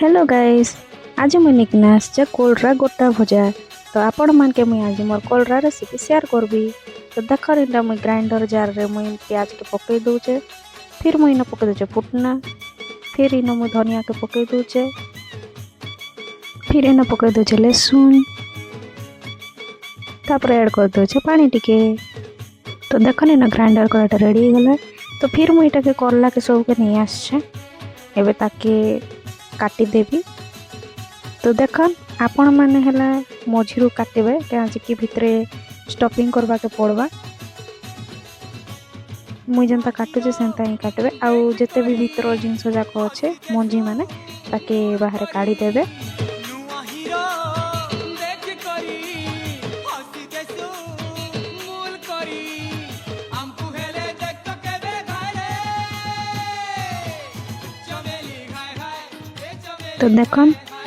Hello guys. आज मुझे निकना आसचे कोलरा गोटा भजा। तो आपण मान के मुझे आज मोर कोलरा रेसिपी शेयर करबी। तो देखो इनटा मुझे ग्राइंडर जार रे मुझे प्याज के पकई दूचे। फिर मुझे इना पकई दूचे फुटना। फिर इना मुझे धनिया के पकई दूचे। फिर इना पकई दूचे लहसुन। तापर ऐड कर दूचे पानी टिके। तो देखो इना ग्राइंडर कराटा रेडी हो गला। तो फिर मुझे इटा के कोरला के सब के नहीं आसचे। एबे ताके काटी देबी। तो देख आपण मैंने है मझीरू काटे कि भितरे स्टफिंग करवा के पड़वा। मुई जनता काटुचे सेंता ही काटे आउ जेते भी भीतर जिनस जाक अच्छे मंजी माने ताके बाहर काढ़ी देबे। तो देख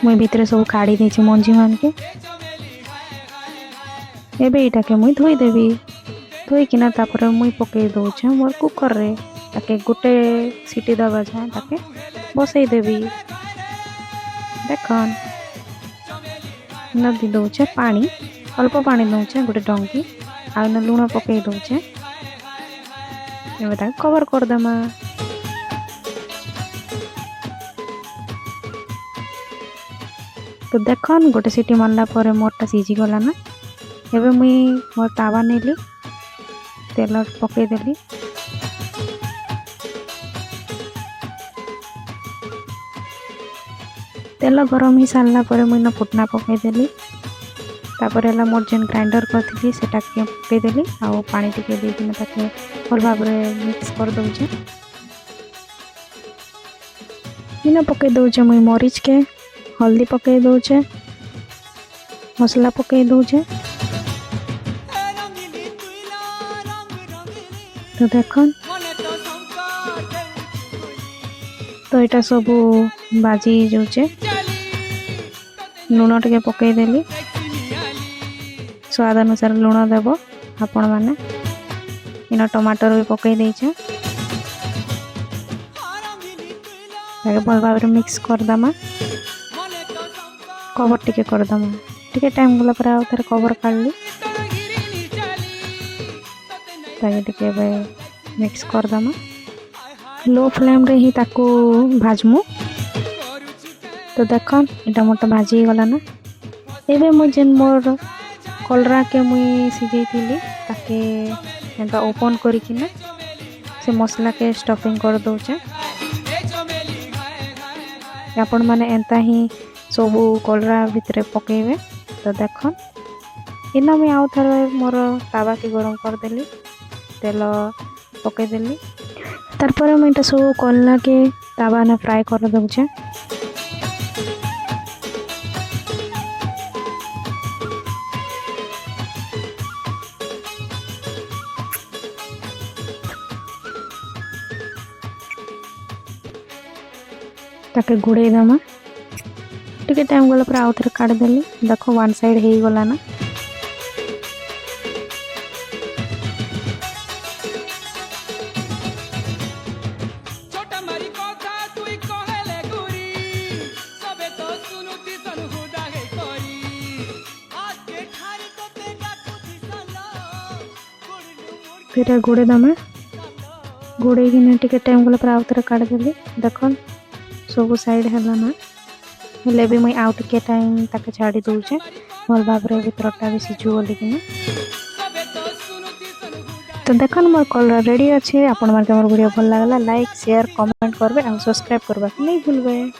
मुई भितर सब काढ़ी देछि मंजी मान के। एबे इटा के मुई धोई देबी। धोई किना तापर मुई पकई दउछे मोर कुकर रे ताके गोटे सीटी दबा जाए ताके बसई देबी। देखन नदी दउछे पानी अल्प पानी दउछे गोटे डंकी आ न लूण पकई दउछे। एबे ताके कवर कर देमा। तो देखन गोटे सीटी मारला पर मोरटा सीझी गला ना। एबे मुई मोर तावा नेली तेल पकई देली। तेल गरम ही सारला पर मुई न फुटना पकई देली। तापर एला मोर जेन ग्राइंडर करथिली सेटा के पकई देली आ पानी टिके दे कि ताके भल भाबरे मिक्स कर दउचे। इना पकई दउचे मुई मरीच के हल्दी पकई दउचे मसला पकई दउचे। तो देखन तो इटा सब बाजी जाउचे। लूण टे पकई देली स्वाद अनुसार लूण देव आपण माने। इना टमाटर भी पकई देइछे ताके भल भाबरे मिक्स कर दमा। कवर टिके कर दमा। टिके टाइम गला पर आउ थरे कवर काढली ताके टिके बे मिक्स कर दमा। लो फ्लेम रे ही ताको भाजमु। तो देखन इटा मोटा भाजी गला ना। एबे मु जेन मोर कोलरा के मुई सिझे थिली ताके एंता ओपन करी किना से मसला के स्टफिंग कर दउचे। आपण माने एंता ही सब कोलरा भितर पकेबे। तो देखन इना मुई आउ थरे मोर तावा के गरम कर देली तेल पकई देली। तारपर मुई सब कोलरा के तावा ने फ्राई कर दउचे। ताके गुड़े दमा। टिके टाइम गला पर आउ थरे काट देली। देखो वन साइड हे गला ना। फिर गुड़े दमा। गुड़े कि टिके टाइम गला पर आउ थरे काट देली। देखन सब साइड हैला ना। हेले भी मुई आउ टिके टाइम ताके छाड़ी दउचे भल भाबरे भितरटा भी सिझु बोली कि। तो देखन मोर कोलरा रेडी अच्छे। आपण मार के मोर वीडियो भल लागला लाइक शेयर कमेंट करबे आ सब्सक्राइब करबा नहीं भूलबे।